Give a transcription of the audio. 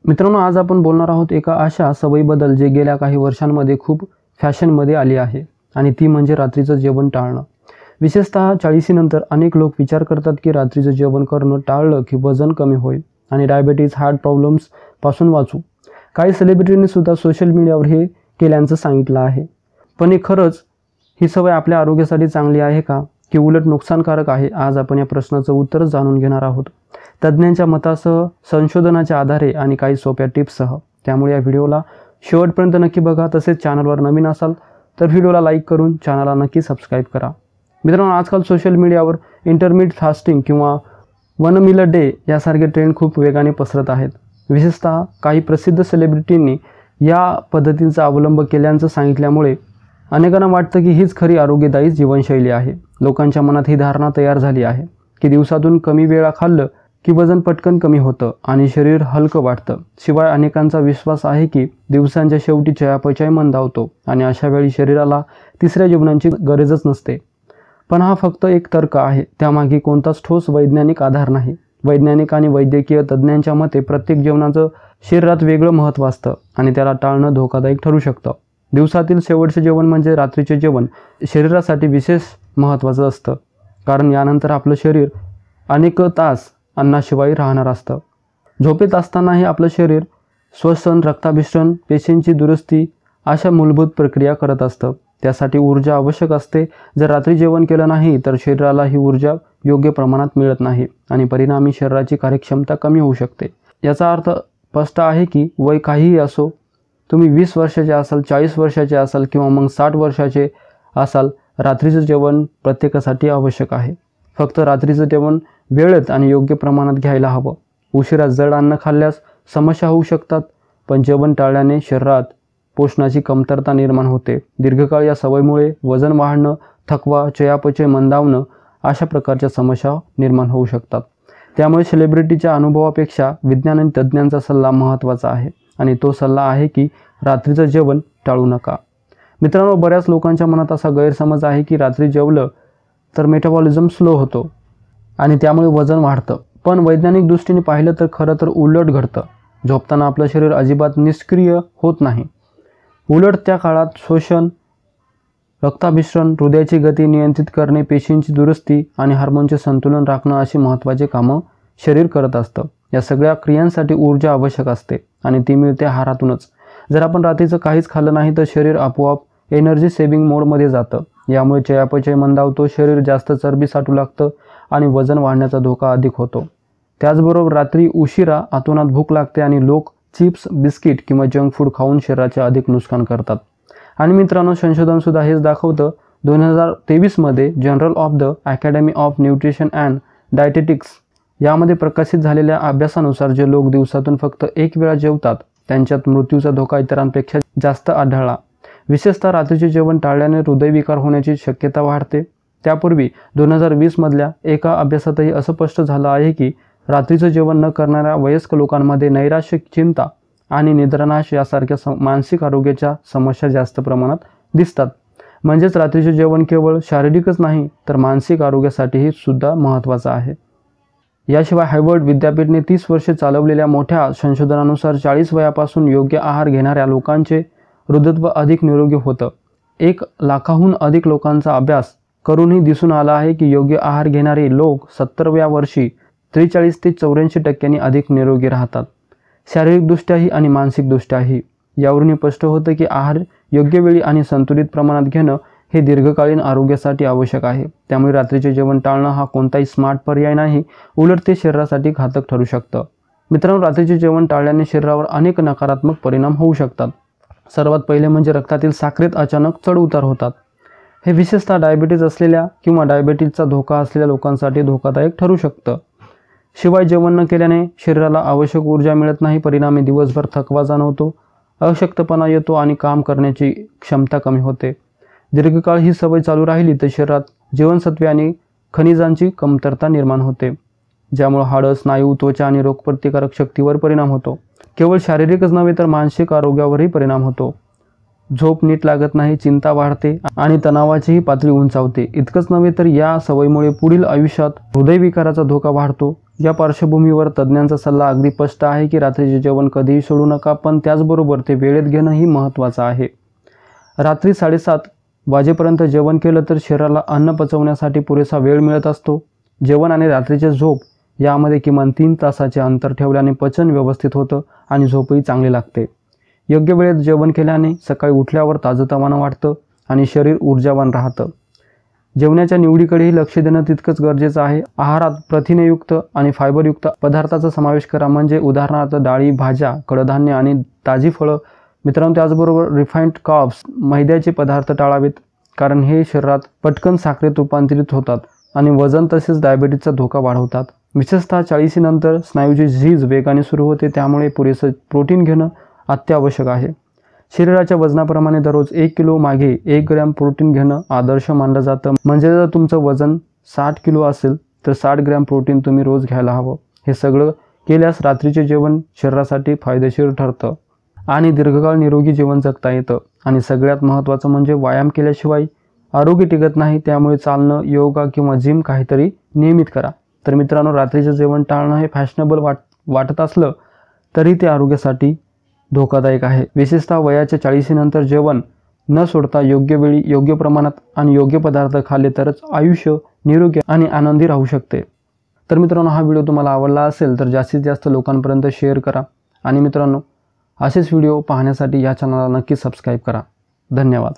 मित्रांनो, आज आपण बोलणार आहोत एका अशा सवयीबद्दल जे गेल्या काही वर्षांमध्ये खूप फॅशनमध्ये आली आहे आणि ती म्हणजे रात्रीचं जेवण टाळणं। विशेषतः 40 नंतर अनेक लोक विचार करतात की रात्रीचं जेवण करणं टाळलं की वजन कमी होईल आणि डायबिटीज, हार्ट प्रॉब्लेम्स पासून वाचू। काही सेलिब्रिटींनी सुद्धा सोशल मीडियावर हे केल्याचं सांगितलं आहे। पण हे खरंच ही सवय आपल्या आरोग्यासाठी चांगली आहे का की उलट नुकसानकारक आहे? आज आपण या प्रश्नाचं उत्तर जाणून घेणार आहोत, तज्ज्ञांच्या मतासह, संशोधनाच्या आधारे आणि काही सोप्या टिप्ससह। त्यामुळे या व्हिडिओला शेवटपर्यंत नक्की बघा। तसेच चॅनलवर नवीन असाल तर व्हिडिओला लाईक करून चॅनलला नक्की सबस्क्राईब करा। मित्रांनो, आजकाल सोशल मीडियावर इंटरमिटेंट फास्टिंग किंवा 1 मील अ डे यासारखे ट्रेंड खूप वेगाने पसरत आहेत। विशेषतः काही प्रसिद्ध सेलिब्रिटींनी या पद्धतींचा अवलंब केल्याचं सांगितल्यामुळे अनेकांना वाटतं की हीच खरी आरोग्यदायी जीवनशैली आहे। लोकांच्या मनात ही धारणा तयार झाली आहे की दिवसातून कमी वेळा खाल्लं की वजन पटकन कमी होतं आणि शरीर हलकं वाटतं। शिवाय अनेकांचा विश्वास आहे की दिवसांच्या शेवटी चयापचय मंदावतो आणि अशा वेळी शरीराला तिसऱ्या जेवणाची गरजच नसते। पण हा फक्त एक तर्क आहे, त्यामागे कोणताच ठोस वैज्ञानिक आधार नाही। वैज्ञानिक आणि वैद्यकीय तज्ज्ञांच्या मते प्रत्येक जेवणाचं शरीरात वेगळं महत्त्व असतं आणि त्याला टाळणं धोकादायक ठरू शकतं। दिवसातील शेवटचे जेवण म्हणजे रात्रीचे जेवण शरीरासाठी विशेष महत्त्वाचं असतं, कारण यानंतर आपलं शरीर अनेक तास अन्नाशिवाय राहणार असतं। झोपेत असतानाही आपलं शरीर श्वसन, रक्ताभिसरण, पेशींची दुरुस्ती अशा मूलभूत प्रक्रिया करत असतं। त्यासाठी ऊर्जा आवश्यक असते। जर रात्री जेवण केलं नाही तर शरीराला ही ऊर्जा योग्य प्रमाणात मिळत नाही आणि परिणामी शरीराची कार्यक्षमता कमी होऊ शकते। याचा अर्थ स्पष्ट आहे की वय काहीही असो, तुम्ही 20 वर्षाचे असाल, 40 वर्षाचे असाल किंवा मग 60 वर्षाचे असाल, रात्रीचं जेवण प्रत्येकासाठी आवश्यक आहे। फक्त रात्रीचं जेवण वेळेत आणि योग्य प्रमाणात घ्यायला हवं। उशिरा जड अन्न खाल्ल्यास समस्या होऊ शकतात, पण जेवण टाळल्याने शरीरात पोषणाची कमतरता निर्माण होते। दीर्घकाळ या सवयीमुळे वजन वाढणं, थकवा, चयापचय मंदावणं अशा प्रकारच्या समस्या निर्माण होऊ शकतात। त्यामुळे सेलिब्रिटीच्या अनुभवापेक्षा विज्ञान आणि तज्ज्ञांचा सल्ला महत्त्वाचा आहे आणि तो सल्ला आहे की रात्रीचं जेवण टाळू नका। मित्रांनो, बऱ्याच लोकांच्या मनात असा गैरसमज आहे की रात्री जेवलं तर मेटाबॉलिझम स्लो होतो आणि त्यामुळे वजन वाढतं। पण वैज्ञानिक दृष्टीने पाहिलं तर खरं तर उलट घडतं। झोपताना आपलं शरीर अजिबात निष्क्रिय होत नाही। उलट त्या काळात श्वसन, रक्ताभिसरण, हृदयाची गती नियंत्रित करणे, पेशींची दुरुस्ती आणि हार्मोनचे संतुलन राखणं अशी महत्त्वाची कामं शरीर करत असतं। या सगळ्या क्रियांसाठी ऊर्जा आवश्यक असते आणि ती मिळते आहारातूनच। जर आपण रात्रीचं काहीच खाल्लं नाही तर शरीर आपोआप एनर्जी सेव्हिंग मोडमध्ये जातं। यामुळे चयापचय मंदावतो, शरीर जास्त चरबी साठू लागतं आणि वजन वाढण्याचा धोका अधिक होतो। त्याचबरोबर रात्री उशिरा अतोनात भूक लागते आणि लोक चिप्स, बिस्किट किंवा जंक फूड खाऊन शरीराचे अधिक नुकसान करतात। आणि मित्रांनो, संशोधनसुद्धा हेच दाखवतं। 2023 मध्ये journal of the academy of nutrition and dietetics यामध्ये प्रकाशित झालेल्या अभ्यासानुसार जे लोक दिवसातून फक्त एक वेळा जेवतात त्यांच्यात मृत्यूचा धोका इतरांपेक्षा जास्त आढळला। विशेषतः रात्रीचे जेवण टाळल्याने हृदयविकार होण्याची शक्यता वाढते। त्यापूर्वी 2020 मधल्या एका अभ्यासातही असं स्पष्ट झालं आहे की रात्रीचं जेवण न करणाऱ्या वयस्क लोकांमध्ये नैराश्य, चिंता आणि निद्रानाश यासारख्या मानसिक आरोग्याच्या समस्या जास्त प्रमाणात दिसतात। म्हणजेच रात्रीचे जेवण केवळ शारीरिकच नाही तर मानसिक आरोग्यासाठीही सुद्धा महत्त्वाचं आहे। याशिवाय हार्वर्ड विद्यापीठाने 30 वर्षे चालवलेल्या मोठ्या संशोधनानुसार 40 वयापासून योग्य आहार घेणाऱ्या लोकांचे हृदयत्व अधिक निरोगी होतं। 1 लाखाहून अधिक लोकांचा अभ्यास करूनही दिसून आलं आहे की योग्य आहार घेणारे लोक 70व्या वर्षी 43 ते 84% अधिक निरोगी राहतात, शारीरिकदृष्ट्याही आणि मानसिकदृष्ट्याही। यावरून स्पष्ट होतं की आहार योग्य वेळी आणि संतुलित प्रमाणात घेणं हे दीर्घकालीन आरोग्यासाठी आवश्यक आहे। त्यामुळे रात्रीचे जेवण टाळणं हा कोणताही स्मार्ट पर्याय नाही, उलट ते शरीरासाठी घातक ठरू शकतं। मित्रांनो, रात्रीचे जेवण टाळल्याने शरीरावर अनेक नकारात्मक परिणाम होऊ शकतात। सर्वात पहिले म्हणजे रक्तातील साखरेत अचानक चढ-उतार होतात। हे विशेषतः डायबिटीज असलेल्या किंवा डायबिटीजचा धोका असलेल्या लोकांसाठी धोकादायक ठरू शकतं। शिवाय जेवण न केल्याने शरीराला आवश्यक ऊर्जा मिळत नाही, परिणामी दिवसभर थकवा जाणवतो, अशक्तपणा येतो आणि काम करण्याची क्षमता कमी होते। दीर्घकाळ ही सवय चालू राहिली तर शरीरात जीवनसत्वे आणि खनिजांची कमतरता निर्माण होते, ज्यामुळे हाडं, स्नायू, त्वचा आणि रोगप्रतिकारक शक्तीवर परिणाम होतो। केवळ शारीरिकच नव्हे तर मानसिक आरोग्यावरही परिणाम होतो। झोप नीट लागत नाही, चिंता वाढते आणि तणावाचीही पातळी उंचावते। इतकंच नव्हे तर या सवयीमुळे पुढील आयुष्यात हृदयविकाराचा धोका वाढतो। या पार्श्वभूमीवर तज्ज्ञांचा सल्ला अगदी स्पष्ट आहे की रात्रीचे जेवण कधीही सोडू नका, पण त्याचबरोबर ते वेळेत घेणंही महत्त्वाचं आहे. रात्री 7:30 वाजेपर्यंत जेवण केलं तर शरीराला अन्न पचवण्यासाठी पुरेसा वेळ मिळत असतो. जेवण आणि रात्रीची झोप यामध्ये किमान 3 तासाचे अंतर ठेवल्याने पचन व्यवस्थित होतं आणि झोपही चांगली लागते. योग्य वेळेत जेवण केल्याने सकाळी उठल्यावर ताजंतवानं वाटतं आणि शरीर ऊर्जावान राहतं. जेवणाच्या निवडीकडेही लक्ष देणं तितकंच गरजेचं आहे. आहारात प्रथिनेयुक्त आणि फायबरयुक्त पदार्थाचा समावेश करा, म्हणजे उदाहरणार्थ डाळी, भाज्या, कडधान्य आणि ताजी फळं. मित्रांनो, त्याचबरोबर रिफाईंड कार्ब्स, मैद्याचे पदार्थ टाळावेत, कारण हे शरीरात पटकन साखरेत रूपांतरित होतात आणि वजन तसेच डायबिटीजचा धोका वाढवतात. विशेषतः 40 नंतर स्नायूची झीज वेगाने सुरू होते, त्यामुळे पुरेसं प्रोटीन घेणं अत्यावश्यक आहे. शरीराच्या वजनाप्रमाणे दररोज 1 किलो मागे 1 ग्रॅम प्रोटीन घेणं आदर्श मानलं जातं. म्हणजे जर तुमचं वजन 60 किलो असेल तर 60 ग्रॅम प्रोटीन तुम्ही रोज घ्यायला हवं. हे सगळं केल्यास रात्रीचे जेवण शरीरासाठी फायदेशीर ठरतं आणि दीर्घकाळ निरोगी जीवन जगता येतं. आणि सगळ्यात महत्त्वाचं म्हणजे व्यायाम केल्याशिवाय आरोग्य टिकत नाही. त्यामुळे चालणं, योगा किंवा जिम काहीतरी नियमित करा. तर मित्रांनो, रात्रीचं जेवण टाळणं हे फॅशनेबल वाटत असलं तरी ते आरोग्यासाठी धोकादायक आहे. विशेषतः वयाच्या 40 नंतर जेवण न सोडता योग्य वेळी, योग्य प्रमाणात आणि योग्य पदार्थ खाल्ले तरच आयुष्य निरोगी आणि आनंदी राहू शकते. तर मित्रांनो, हा व्हिडिओ तुम्हाला आवडला असेल तर जास्तीत जास्त लोकांपर्यंत शेअर करा. आणि मित्रांनो, असेच व्हिडिओ पाहण्यासाठी या चॅनलला नक्की सबस्क्राईब करा. धन्यवाद.